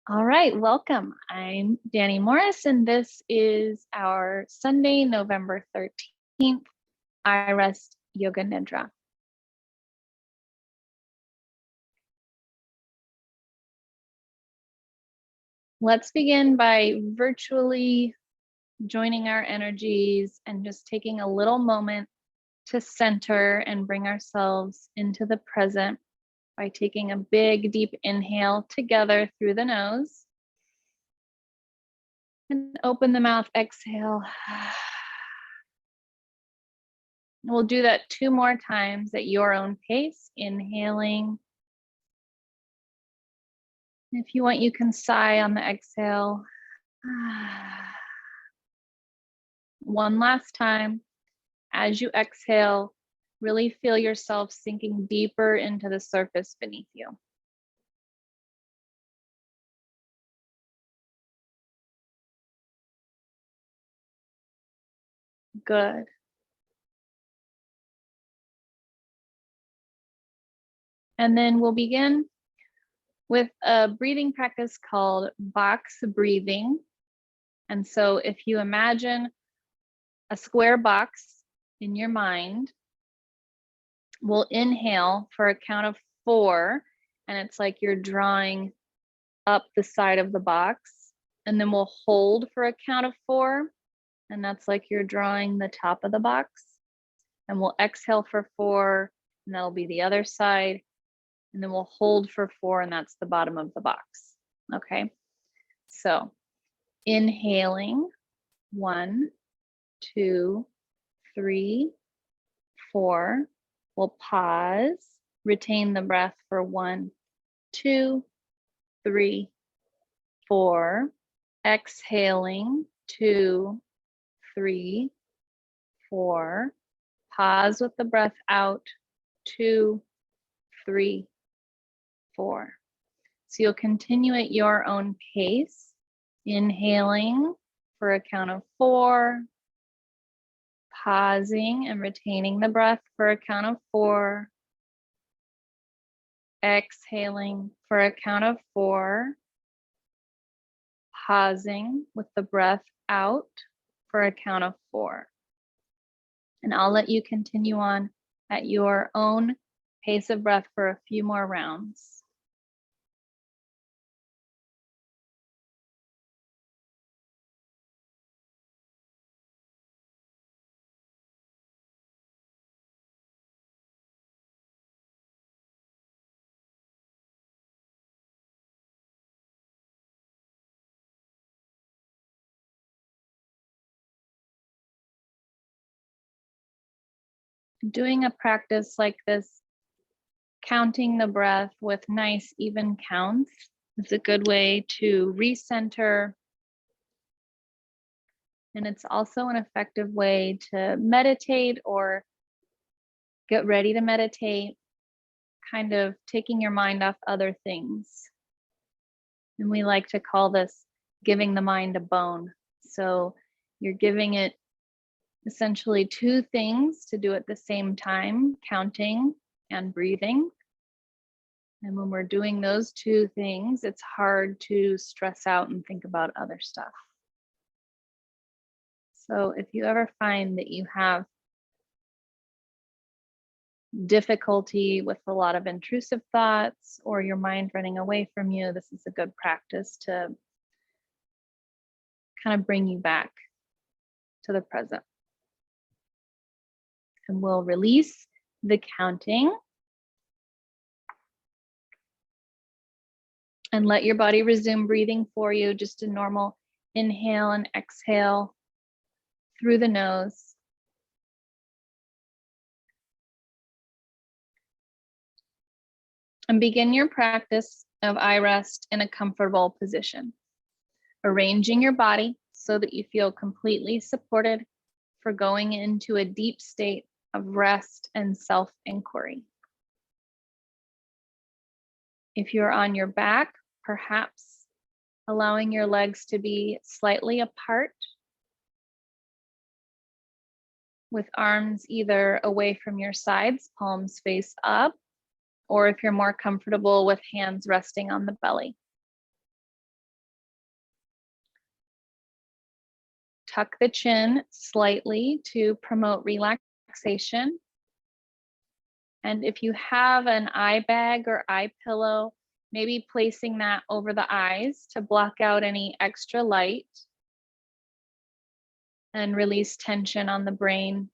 All right, welcome. I'm Danielle Morris, and this is our Sunday, November 13th, iRest Yoga Nidra. Let's begin by virtually joining our energies and just taking a little moment to center and bring ourselves into the present by taking a big, deep inhale together through the nose. And open the mouth, exhale. We'll do that 2 more times at your own pace, inhaling. If you want, you can sigh on the exhale. One last time. As you exhale, really feel yourself sinking deeper into the surface beneath you. Good. And then we'll begin with a breathing practice called box breathing. And so if you imagine a square box in your mind, we'll inhale for a count of 4, and it's like you're drawing up the side of the box. And then we'll hold for a count of 4, and that's like you're drawing the top of the box. And we'll exhale for 4, and that'll be the other side. And then we'll hold for 4, and that's the bottom of the box. Okay, so inhaling 1, 2, 3, 4. We'll pause, retain the breath for 1, 2, 3, 4. Exhaling 2, 3, 4. Pause with the breath out 2, 3, 4. So you'll continue at your own pace, inhaling for a count of 4, pausing and retaining the breath for a count of 4, exhaling for a count of 4, pausing with the breath out for a count of 4. And I'll let you continue on at your own pace of breath for a few more rounds. Doing a practice like this, counting the breath with nice even counts, is a good way to recenter. And it's also an effective way to meditate or get ready to meditate, kind of taking your mind off other things. And we like to call this giving the mind a bone. So you're giving it essentially 2 things to do at the same time, counting and breathing. And when we're doing those 2 things, it's hard to stress out and think about other stuff. So if you ever find that you have difficulty with a lot of intrusive thoughts or your mind running away from you, this is a good practice to kind of bring you back to the present. And we'll release the counting and let your body resume breathing for you. Just a normal inhale and exhale through the nose. And begin your practice of iRest in a comfortable position, arranging your body so that you feel completely supported for going into a deep state of rest and self-inquiry. If you're on your back, perhaps allowing your legs to be slightly apart, with arms either away from your sides, palms face up, or if you're more comfortable with hands resting on the belly. Tuck the chin slightly to promote relaxation. And if you have an eye bag or eye pillow, maybe placing that over the eyes to block out any extra light and release tension on the brain.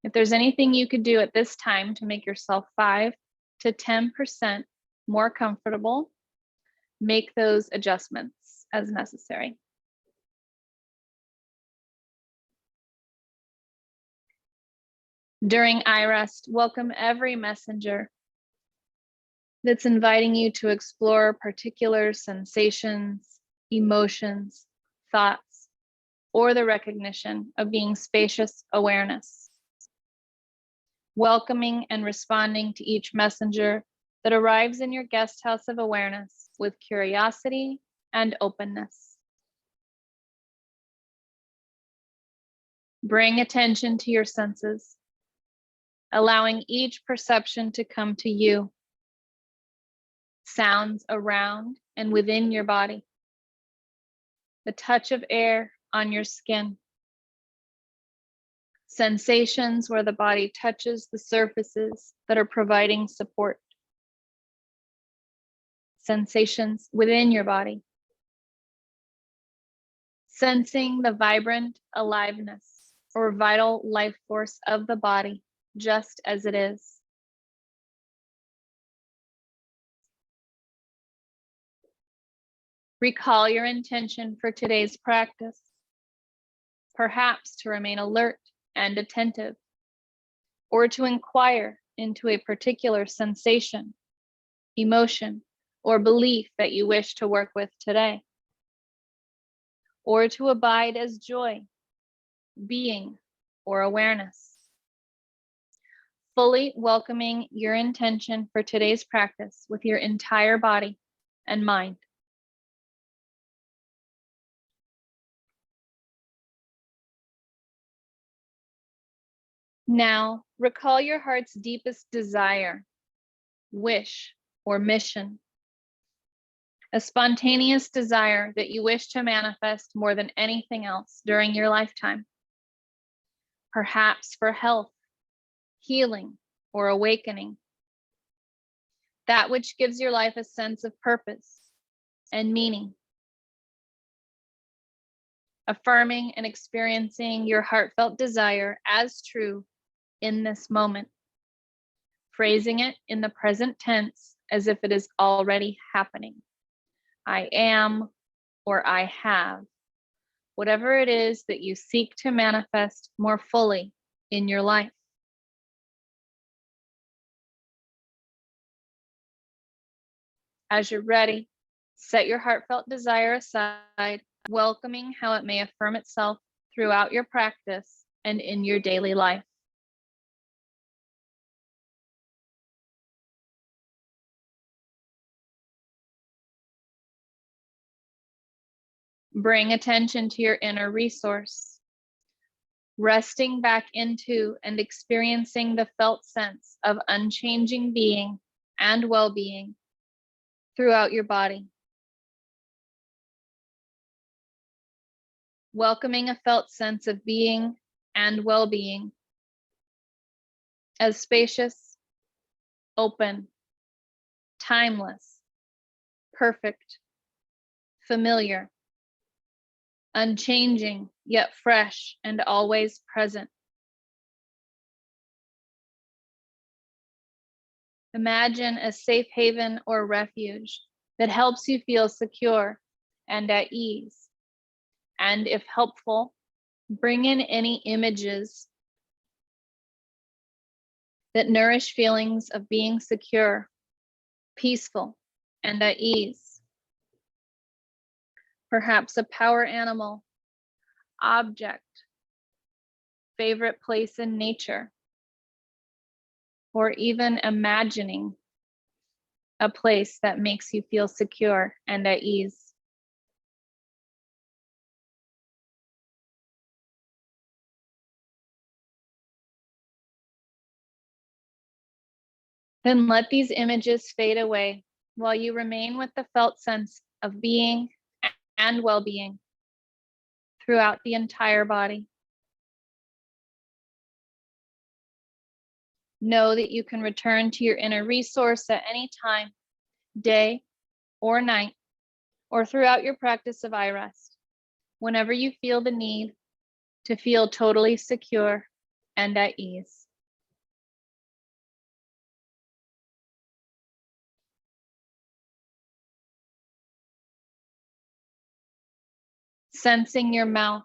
If there's anything you could do at this time to make yourself 5 to 10% more comfortable, make those adjustments as necessary. During iRest, welcome every messenger that's inviting you to explore particular sensations, emotions, thoughts, or the recognition of being spacious awareness. Welcoming and responding to each messenger that arrives in your guest house of awareness with curiosity and openness. Bring attention to your senses, allowing each perception to come to you. Sounds around and within your body. The touch of air on your skin. Sensations where the body touches the surfaces that are providing support. Sensations within your body. Sensing the vibrant aliveness or vital life force of the body just as it is. Recall your intention for today's practice, perhaps to remain alert and attentive, or to inquire into a particular sensation, emotion, or belief that you wish to work with today, or to abide as joy, being, or awareness. Fully welcoming your intention for today's practice with your entire body and mind. Now, recall your heart's deepest desire, wish, or mission. A spontaneous desire that you wish to manifest more than anything else during your lifetime. Perhaps for health, healing, or awakening. That which gives your life a sense of purpose and meaning. Affirming and experiencing your heartfelt desire as true in this moment. Phrasing it in the present tense as if it is already happening. I am, or I have, whatever it is that you seek to manifest more fully in your life. As you're ready, set your heartfelt desire aside, welcoming how it may affirm itself throughout your practice and in your daily life. Bring attention to your inner resource, resting back into and experiencing the felt sense of unchanging being and well-being throughout your body. Welcoming a felt sense of being and well-being as spacious, open, timeless, perfect, familiar, unchanging, yet fresh and always present. Imagine a safe haven or refuge that helps you feel secure and at ease. And if helpful, bring in any images that nourish feelings of being secure, peaceful, and at ease. Perhaps a power animal, object, favorite place in nature, or even imagining a place that makes you feel secure and at ease. Then let these images fade away while you remain with the felt sense of being and well-being throughout the entire body. Know that you can return to your inner resource at any time, day or night, or throughout your practice of iRest, whenever you feel the need to feel totally secure and at ease. Sensing your mouth,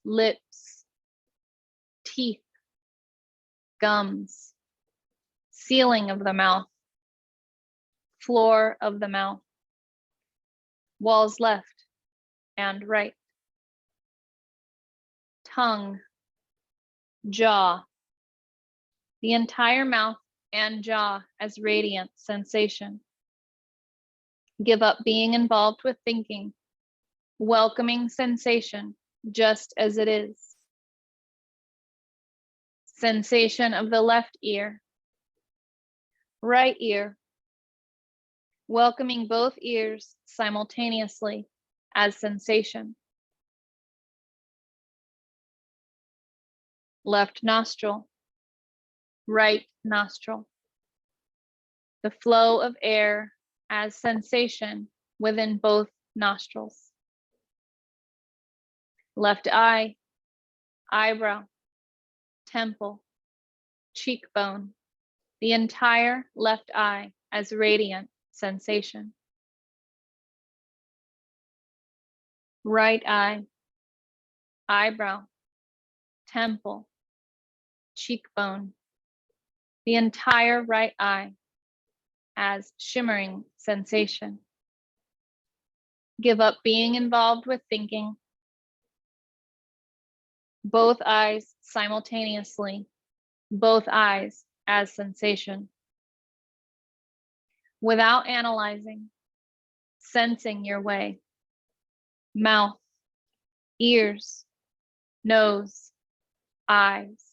lips, teeth, gums, ceiling of the mouth, floor of the mouth, walls left and right, tongue, jaw, the entire mouth and jaw as radiant sensation. Give up being involved with thinking, welcoming sensation just as it is. Sensation of the left ear, right ear, welcoming both ears simultaneously as sensation. Left nostril, right nostril, the flow of air as sensation within both nostrils. Left eye, eyebrow, temple, cheekbone, the entire left eye as radiant sensation. Right eye, eyebrow, temple, cheekbone, the entire right eye as shimmering sensation. Give up being involved with thinking. Both eyes simultaneously, both eyes as sensation. Without analyzing, sensing your way. Mouth, ears, nose, eyes,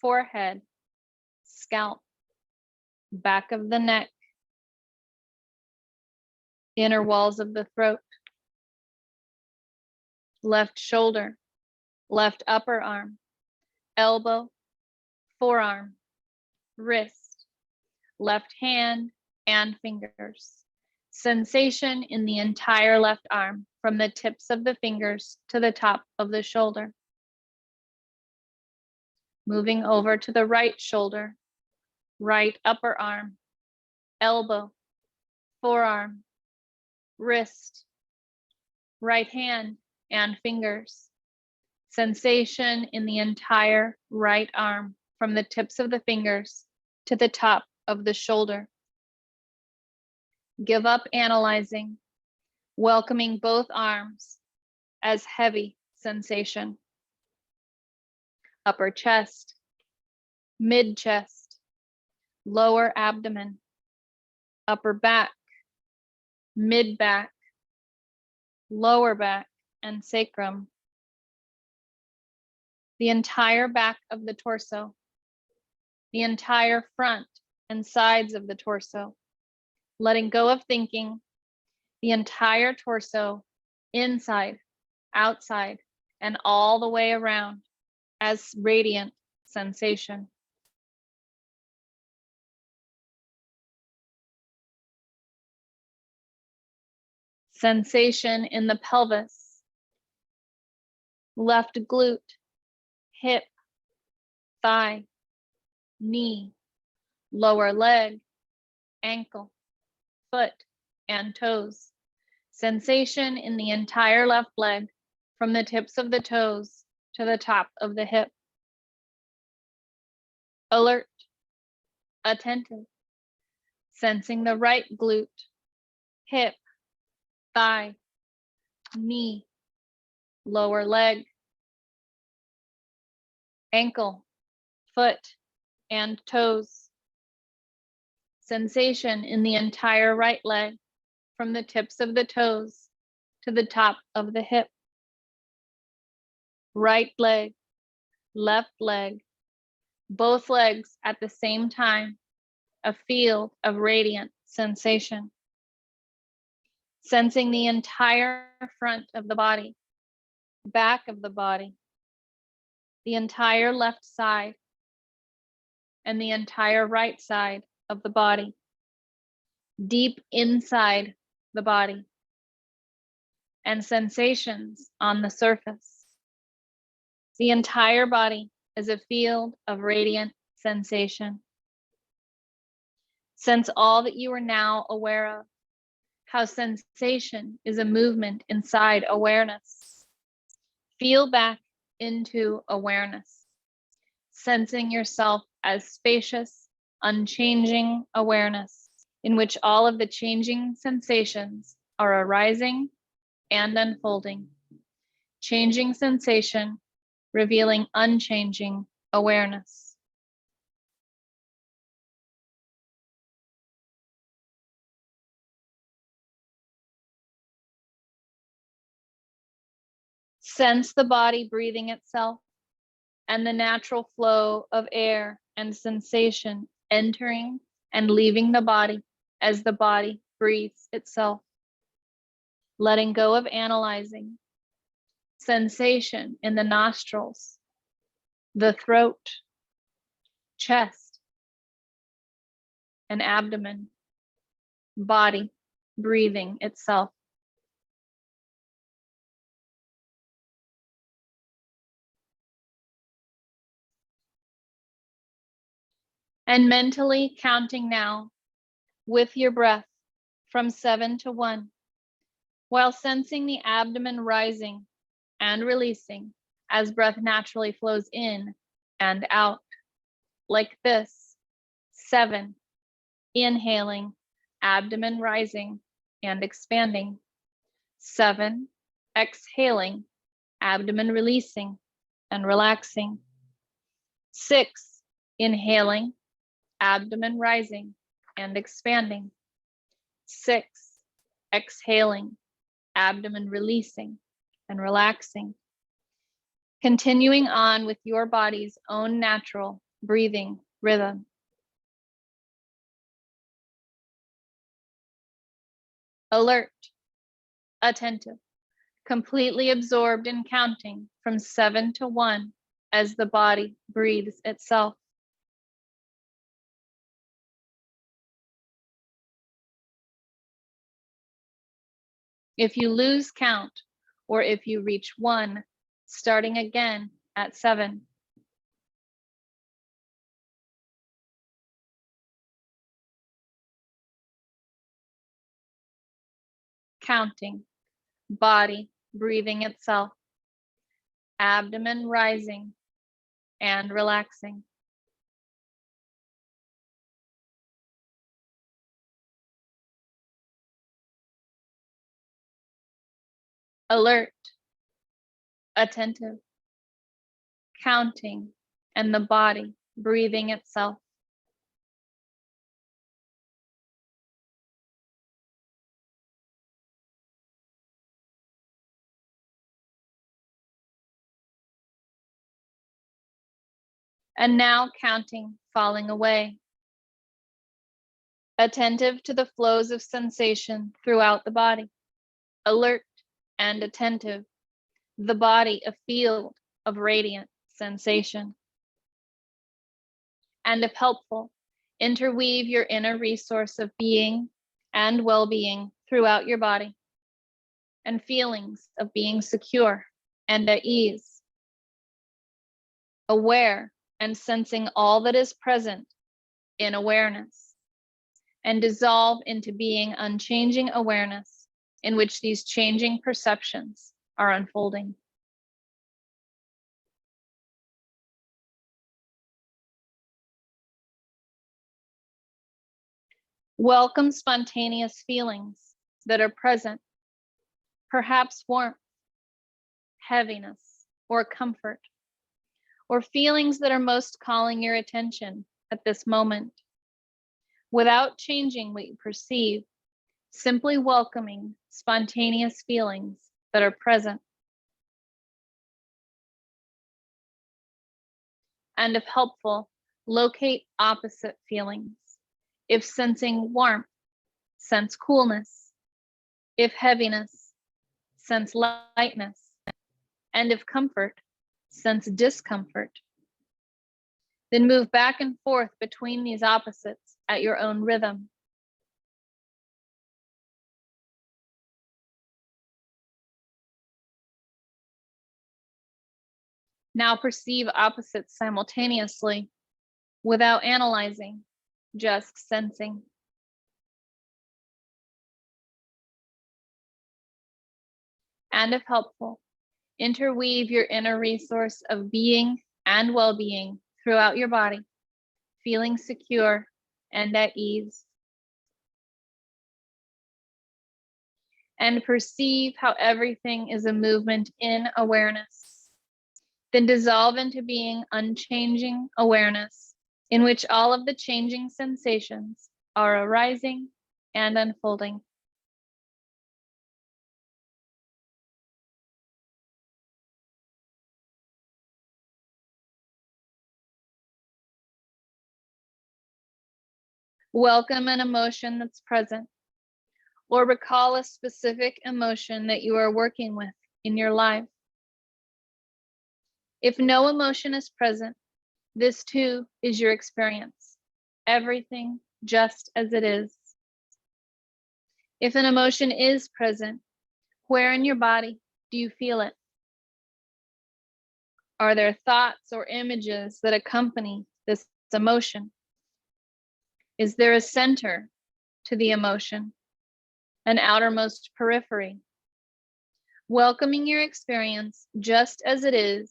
forehead, scalp, back of the neck, inner walls of the throat, left shoulder, left upper arm, elbow, forearm, wrist, left hand and fingers. Sensation in the entire left arm from the tips of the fingers to the top of the shoulder. Moving over to the right shoulder, right upper arm, elbow, forearm, wrist, right hand and fingers. Sensation in the entire right arm from the tips of the fingers to the top of the shoulder. Give up analyzing, welcoming both arms as heavy sensation. Upper chest, mid chest, lower abdomen, upper back, mid back, lower back, and sacrum. The entire back of the torso, the entire front and sides of the torso, letting go of thinking, the entire torso, inside, outside, and all the way around as radiant sensation. Sensation in the pelvis, left glute, hip, thigh, knee, lower leg, ankle, foot, and toes. Sensation in the entire left leg from the tips of the toes to the top of the hip. Alert, attentive, sensing the right glute, hip, thigh, knee, lower leg, ankle, foot, and toes. Sensation in the entire right leg from the tips of the toes to the top of the hip. Right leg, left leg, both legs at the same time a field of radiant sensation. Sensing the entire front of the body, back of the body, the entire left side, and the entire right side of the body, deep inside the body, and sensations on the surface. The entire body is a field of radiant sensation. Sense all that you are now aware of, how sensation is a movement inside awareness. Feel back into awareness, sensing yourself as spacious, unchanging awareness, in which all of the changing sensations are arising and unfolding. Changing sensation, revealing unchanging awareness. Sense the body breathing itself and the natural flow of air and sensation entering and leaving the body as the body breathes itself. Letting go of analyzing. Sensation in the nostrils, the throat, chest, and abdomen. Body breathing itself. And mentally counting now with your breath from 7 to 1, while sensing the abdomen rising and releasing as breath naturally flows in and out. Like this: 7, inhaling, abdomen rising and expanding. 7, exhaling, abdomen releasing and relaxing. 6, inhaling, abdomen rising and expanding. 6, exhaling, abdomen releasing and relaxing. Continuing on with your body's own natural breathing rhythm. Alert, attentive, completely absorbed in counting from 7 to 1 as the body breathes itself. If you lose count, or if you reach 1, starting again at 7. Counting, body breathing itself, abdomen rising and relaxing. Alert, attentive, counting, and the body breathing itself. And now counting, falling away. Attentive to the flows of sensation throughout the body. Alert and attentive, the body a field of radiant sensation. And if helpful, interweave your inner resource of being and well-being throughout your body, and feelings of being secure and at ease, aware and sensing all that is present in awareness, and dissolve into being unchanging awareness in which these changing perceptions are unfolding. Welcome spontaneous feelings that are present, perhaps warmth, heaviness, or comfort, or feelings that are most calling your attention at this moment. Without changing what you perceive, simply welcoming spontaneous feelings that are present. And if helpful, locate opposite feelings If sensing warmth, sense coolness. If heaviness, sense lightness. And if comfort, sense discomfort. Then move back and forth between these opposites at your own rhythm. Now perceive opposites simultaneously without analyzing, just sensing. And if helpful, interweave your inner resource of being and well-being throughout your body, feeling secure and at ease. And perceive how everything is a movement in awareness. Then dissolve into being unchanging awareness, in which all of the changing sensations are arising and unfolding. Welcome an emotion that's present, or recall a specific emotion that you are working with in your life. If no emotion is present, this too is your experience, everything just as it is. If an emotion is present, where in your body do you feel it? Are there thoughts or images that accompany this emotion? Is there a center to the emotion, an outermost periphery? Welcoming your experience just as it is,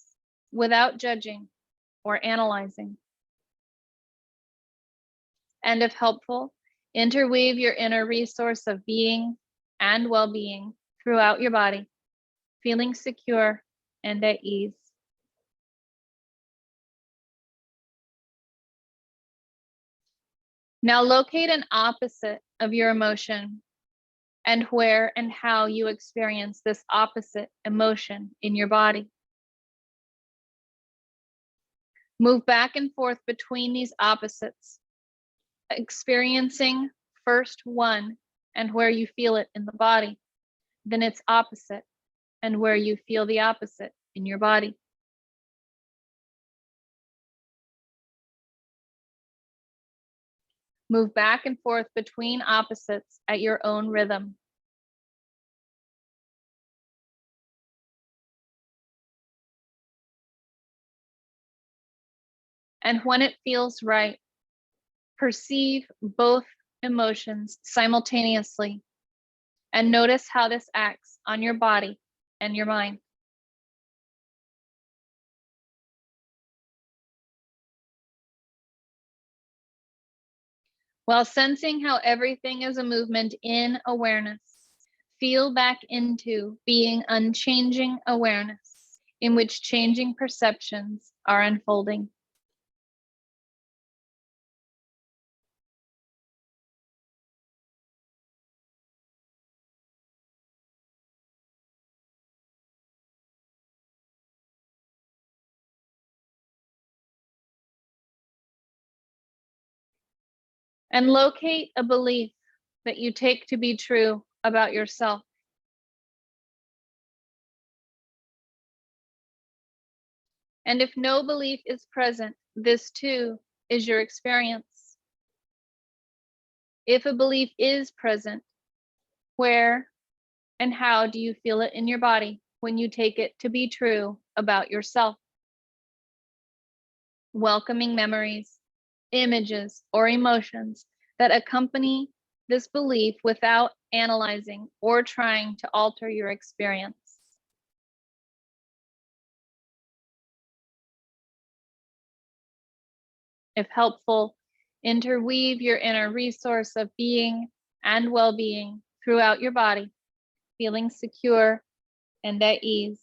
without judging or analyzing. And if helpful, interweave your inner resource of being and well-being throughout your body, feeling secure and at ease. Now locate an opposite of your emotion and where and how you experience this opposite emotion in your body. Move back and forth between these opposites, experiencing first one and where you feel it in the body, then its opposite and where you feel the opposite in your body. Move back and forth between opposites at your own rhythm. And when it feels right, perceive both emotions simultaneously and notice how this acts on your body and your mind. While sensing how everything is a movement in awareness, feel back into being unchanging awareness, in which changing perceptions are unfolding. And locate a belief that you take to be true about yourself. And if no belief is present, this too is your experience. If a belief is present, where and how do you feel it in your body when you take it to be true about yourself? Welcoming memories, images, or emotions that accompany this belief without analyzing or trying to alter your experience. If helpful, interweave your inner resource of being and well-being throughout your body, feeling secure and at ease.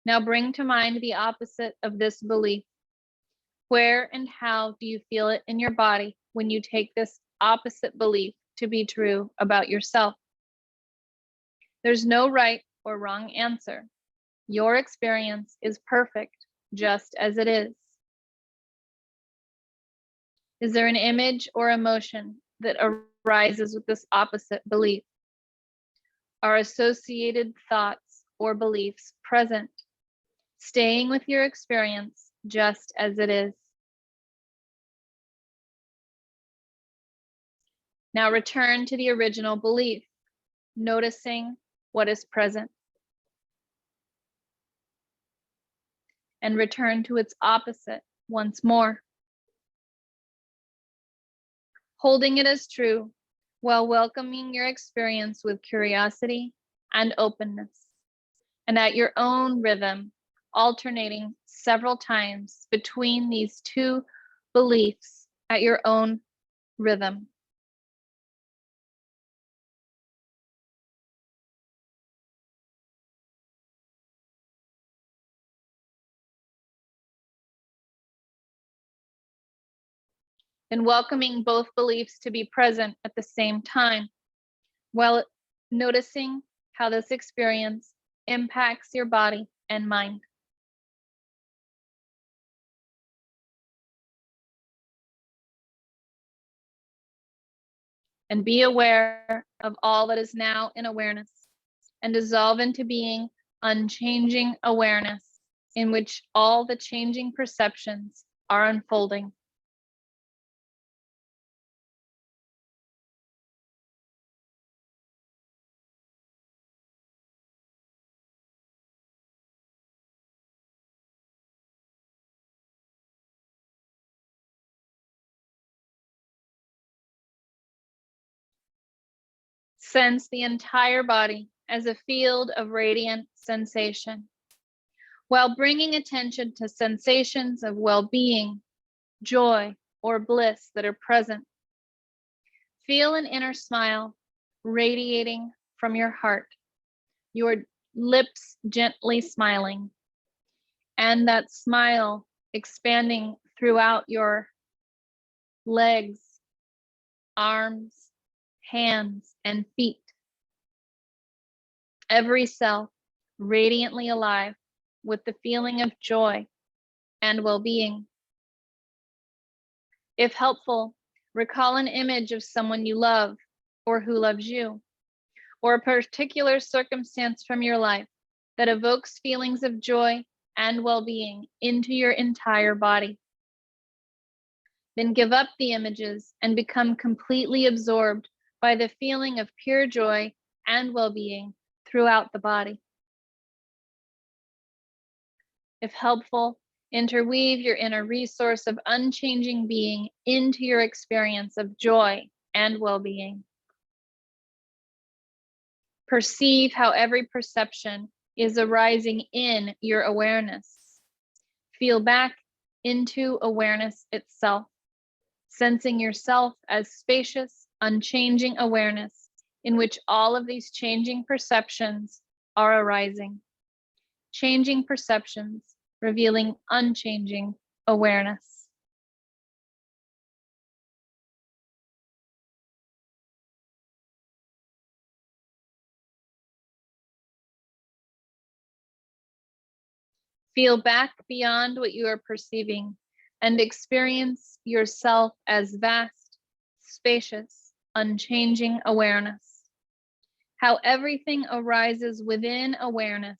Now bring to mind the opposite of this belief. Where and how do you feel it in your body when you take this opposite belief to be true about yourself? There's no right or wrong answer. Your experience is perfect just as it is. Is there an image or emotion that arises with this opposite belief? Are associated thoughts or beliefs present, staying with your experience just as it is? Now return to the original belief, noticing what is present. And return to its opposite once more. Holding it as true while welcoming your experience with curiosity and openness. And at your own rhythm, alternating several times between these two beliefs at your own rhythm. And welcoming both beliefs to be present at the same time, while noticing how this experience impacts your body and mind. And be aware of all that is now in awareness, and dissolve into being unchanging awareness in which all the changing perceptions are unfolding. Sense the entire body as a field of radiant sensation, while bringing attention to sensations of well-being, joy, or bliss that are present. Feel an inner smile radiating from your heart, your lips gently smiling, and that smile expanding throughout your legs, arms, hands, and feet. Every cell radiantly alive with the feeling of joy and well-being. If helpful, recall an image of someone you love or who loves you, or a particular circumstance from your life that evokes feelings of joy and well-being into your entire body. Then give up the images and become completely absorbed by the feeling of pure joy and well-being throughout the body. If helpful, interweave your inner resource of unchanging being into your experience of joy and well-being. Perceive how every perception is arising in your awareness. Feel back into awareness itself, sensing yourself as spacious, unchanging awareness in which all of these changing perceptions are arising. Changing perceptions, revealing unchanging awareness. Feel back beyond what you are perceiving and experience yourself as vast, spacious, unchanging awareness. How everything arises within awareness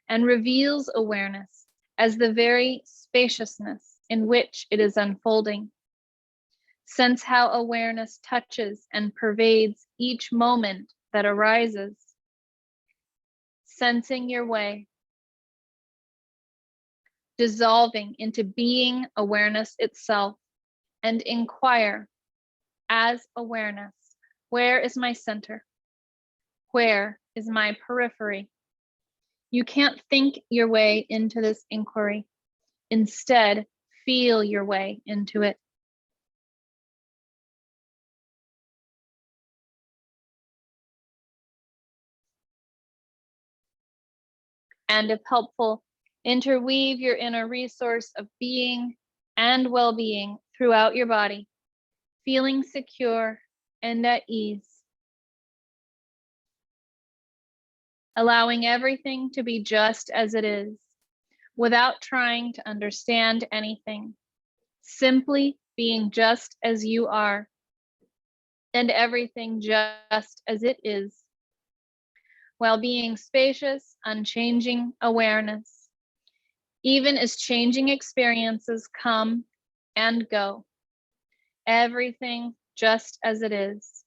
and reveals awareness as the very spaciousness in which it is unfolding. Sense how awareness touches and pervades each moment that arises. Sensing your way, dissolving into being awareness itself, and inquire as awareness, where is my center? Where is my periphery? You can't think your way into this inquiry. Instead, feel your way into it. And if helpful, interweave your inner resource of being and well-being throughout your body, feeling secure and at ease. allowing everything to be just as it is, without trying to understand anything, simply being just as you are, and everything just as it is, while being spacious, unchanging awareness, even as changing experiences come and go. Everything just as it is.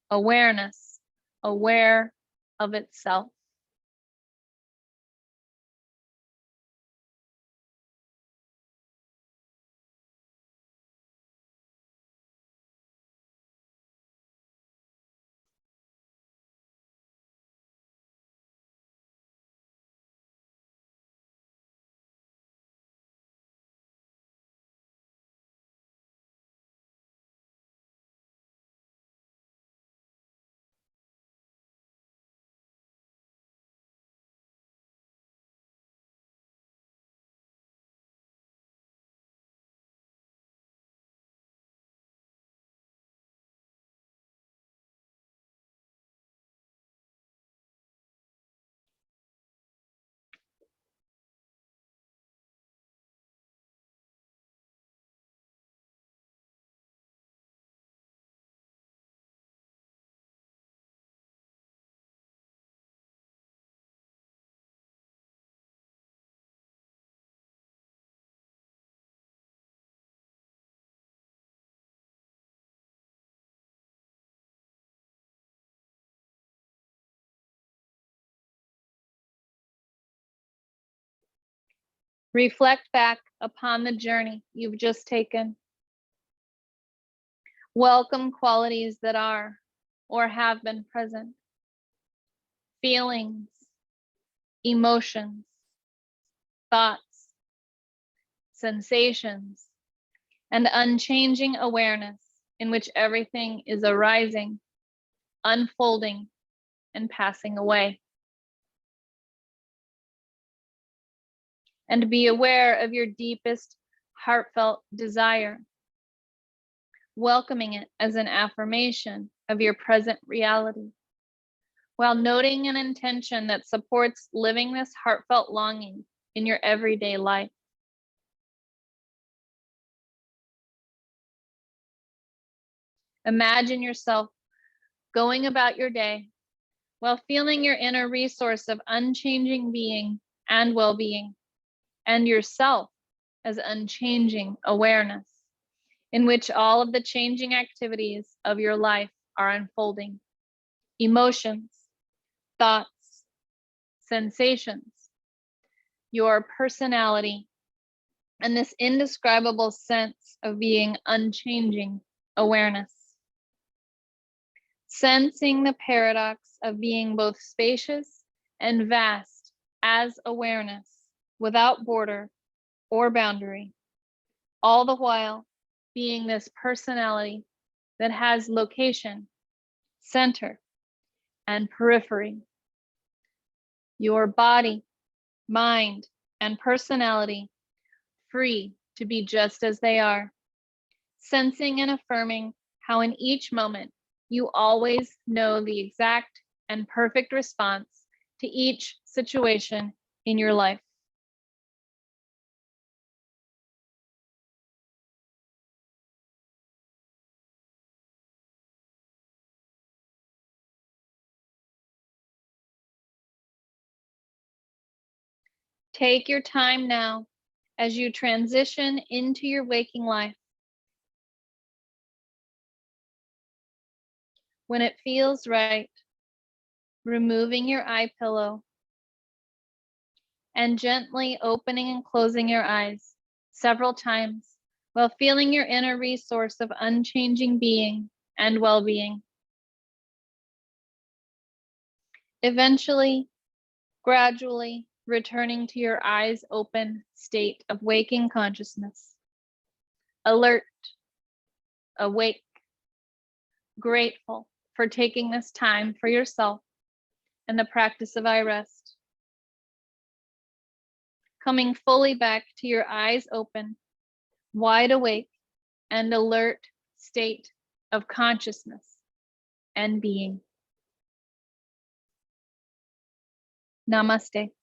Awareness, aware of itself. Reflect back upon the journey you've just taken. Welcome qualities that are or have been present. Feelings, emotions, thoughts, sensations, and unchanging awareness in which everything is arising, unfolding, and passing away. And be aware of your deepest heartfelt desire, welcoming it as an affirmation of your present reality, while noting an intention that supports living this heartfelt longing in your everyday life. Imagine yourself going about your day while feeling your inner resource of unchanging being and well-being, and yourself as unchanging awareness, in which all of the changing activities of your life are unfolding. Emotions, thoughts, sensations, your personality, and this indescribable sense of being unchanging awareness. Sensing the paradox of being both spacious and vast as awareness, without border or boundary, all the while being this personality that has location, center, and periphery. Your body, mind, and personality free to be just as they are, sensing and affirming how in each moment you always know the exact and perfect response to each situation in your life. Take your time now as you transition into your waking life. When it feels right, removing your eye pillow and gently opening and closing your eyes several times while feeling your inner resource of unchanging being and well-being. Eventually, gradually returning to your eyes open state of waking consciousness. Alert, awake, grateful for taking this time for yourself and the practice of iRest. Coming fully back to your eyes open, wide awake, and alert state of consciousness and being. Namaste.